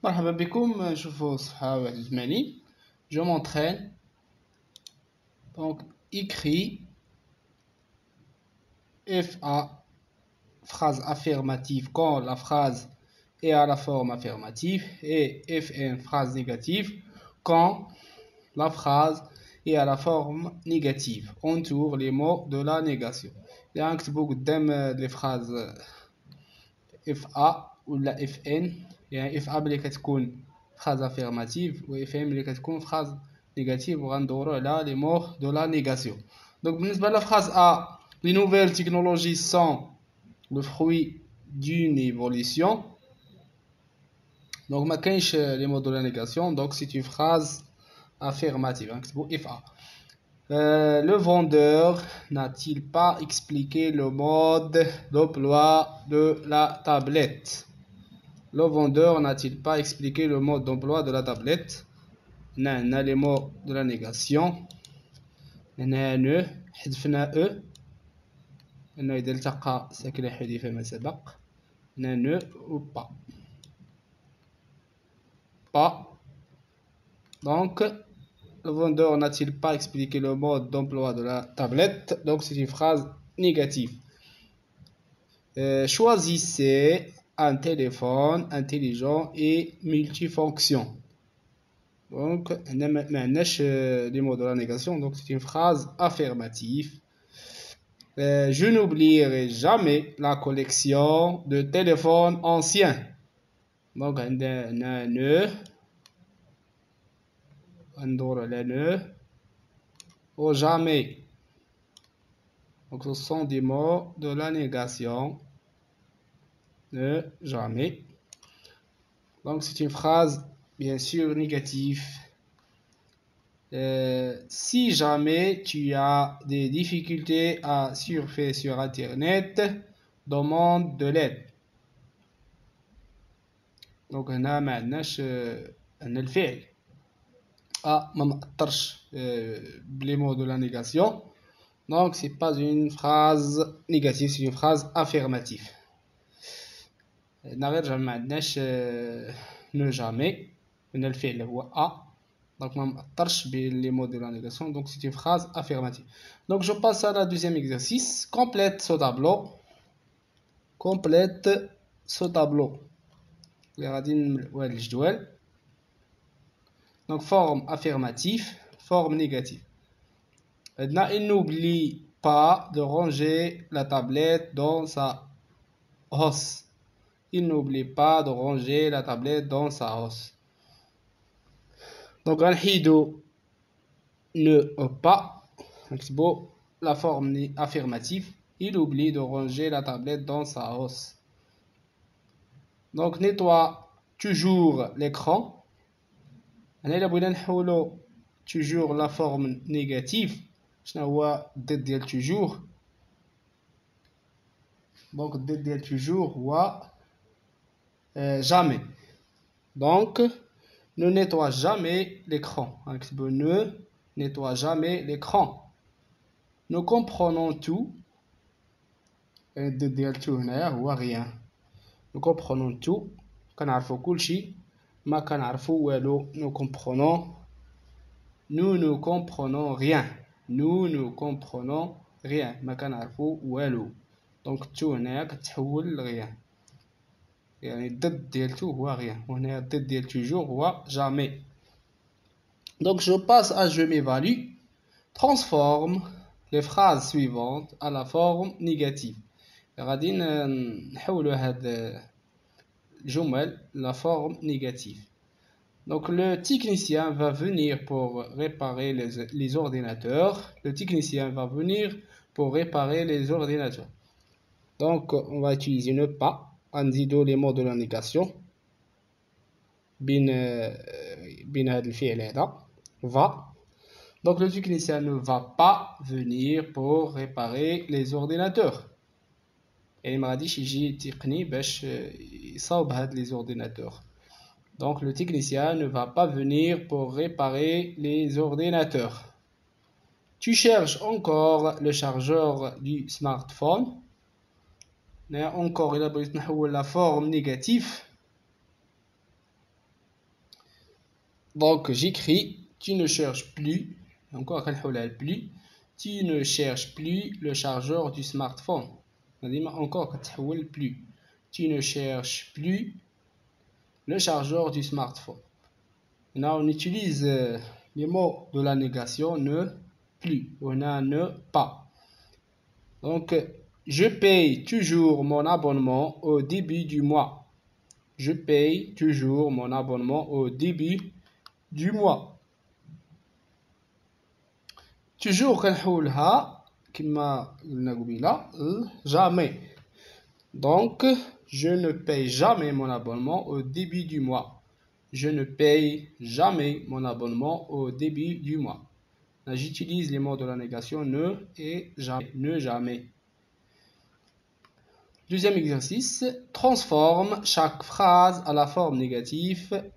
مرحبا بكم. نشوفوا الصفحة 81. Je m'entraîne. Donc écrit FA, phrase affirmative quand la phrase est à la forme affirmative, et FN, phrase négative quand la phrase est à la forme négative. Entoure les mots de la négation. يعني نكتبوا قدام les phrases FA ولا FN. يعني FA ملي كتكون phrase affirmative و FM ملي كتكون phrase négative وغندورو على les mots de la négation. Donc بالنسبة la phrase A, les nouvelles technologies sont le fruit d'une évolution. Donc ما كاينش les mots de la négation, donc c'est une phrase affirmative. نكتبوا FA. Le vendeur n'a-t-il pas expliqué le mode d'emploi de la tablette? Le vendeur n'a-t-il pas expliqué le mode d'emploi de la tablette? On a les mots de la négation. On a ne حذفنا e لأنه إذا التقى ساكن حذف ما سبق. On a ne ou pas. Pas. Donc le vendeur n'a-t-il pas expliqué le mode d'emploi de la tablette? Donc c'est une phrase négative. Choisissez un téléphone intelligent et multifonction. Donc les mots de la négation, donc c'est une phrase affirmative. Je n'oublierai jamais la collection de téléphones anciens. Donc on a ne ou jamais. Donc ce sont des mots de la négation. Ne jamais. Donc c'est une phrase bien sûr négative. Si jamais tu as des difficultés à surfer sur internet, demande de l'aide. Donc هنا ما عندناش ان الفعل ما مأثرش بلي mots de la négation. Donc c'est pas une phrase négative, c'est une phrase affirmative. نرجع ما عندناش ne jamais من الفعل هو a. Donc ما مأثرش بلي mots de la négation, donc c'est une phrase affirmative. Donc je passe à la deuxième exercice. Complète ce tableau. Complète ce tableau. اللي غادي نملؤوا هاد الجدول. Donc forme affirmative, forme négative. Maintenant, il n'oublie pas de ranger la tablette dans sa housse. Il n'oublie pas de ranger la tablette dans sa housse. Donc غنحيدو ne pas. نكتبو la forme affirmative. Il oublie de ranger la tablette dans sa housse. Donc nettoie toujours l'écran. هنا إلا بغينا نحولو toujours la forme négative. شنو هو الضد ديال toujours؟ Donc الضد ديال toujours هو jamais. Donc ne nettoie jamais l'écran. Ne nettoie jamais l'écran. Nous comprenons tout. الضد ديال tout هنايا هو rien. Nous comprenons tout. كنعرفو كلشي ما كنعرفو والو. Nous comprenons. Nous ne comprenons rien. Nous ne comprenons rien. ما كنعرفو والو. Donc tout هنايا كتحول ل rien. يعني الضد ديال tout هو rien. وهنايا الضد ديال toujours هو jamais. Donc je passe à je m'évalue. Transforme les phrases suivantes à la forme négative. غادي نحولوا هاد الجمل la forme négative. Donc le technicien va venir pour réparer les ordinateurs. Le technicien va venir pour réparer les ordinateurs. Donc on va utiliser ne pas. نزيدو les mots de la négation بين هذا الفعل هذا va. Donc le technicien ne va pas venir pour réparer les ordinateurs. يعني ما غاديش يجي تقني باش يصاوب هاد les ordinateurs. Donc le technicien ne va pas venir pour réparer les ordinateurs. Tu cherches encore le chargeur du smartphone. Encore, il a besoin de la forme négative. Donc j'écris tu ne cherches plus, encore plus, tu ne cherches plus le chargeur du smartphone. Encore plus, tu ne cherches plus le chargeur du smartphone. Maintenant on utilise les mots de la négation ne, plus, on a ne, pas. Donc je paye toujours mon abonnement au début du mois. Je paye toujours mon abonnement au début du mois. Toujours كنحولها كما قلنا قبيله jamais. Donc je ne paye jamais mon abonnement au début du mois. Je ne paye jamais mon abonnement au début du mois. Là, j'utilise les mots de la négation ne et jamais. Ne jamais. Deuxième exercice, transforme chaque phrase à la forme négative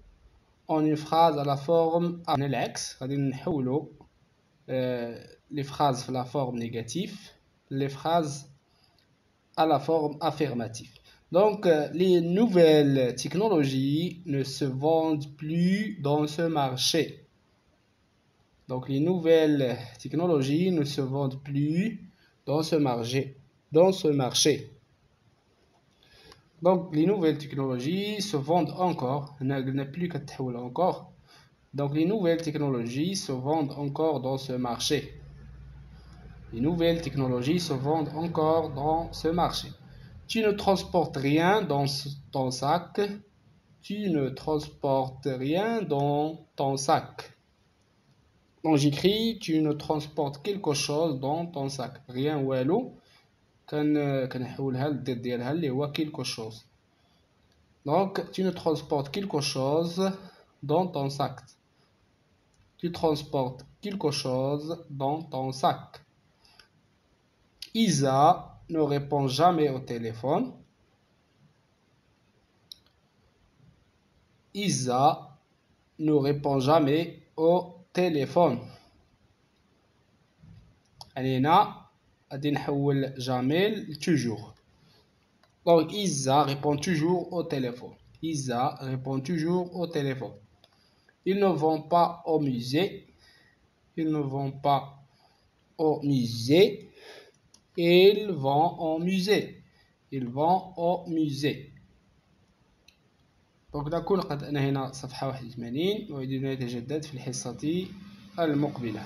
en une phrase à la forme annexe. Les phrases à la forme négative, les phrases à la forme affirmative. Donc, les nouvelles technologies ne se vendent plus dans ce marché. Donc, les nouvelles technologies ne se vendent plus dans ce marché. Donc, les nouvelles technologies se vendent encore. N'a plus qu'à encore. Donc, les nouvelles technologies se vendent encore dans ce marché. Les nouvelles technologies se vendent encore dans ce marché. Tu ne transportes rien dans ton sac. Tu ne transportes rien dans ton sac. Donc j'écris tu ne transportes quelque chose dans ton sac. Rien والو كنحولها للضد ديالها اللي هو quelque chose. Donc tu ne transportes quelque chose dans ton sac. Tu transportes quelque chose dans ton sac. Isa ne répond jamais au téléphone. Isa ne répond jamais au téléphone. علينا غادي نحول jamais toujours. Donc Isa répond toujours au téléphone. Isa répond toujours au téléphone. Ils ne vont pas au musée. Ils ne vont pas au musée. Ils vont au musée. Ils vont au musée. Donc نكون قد أنهينا صفحة 81 وإذن نتجدد في الحصة المقبلة.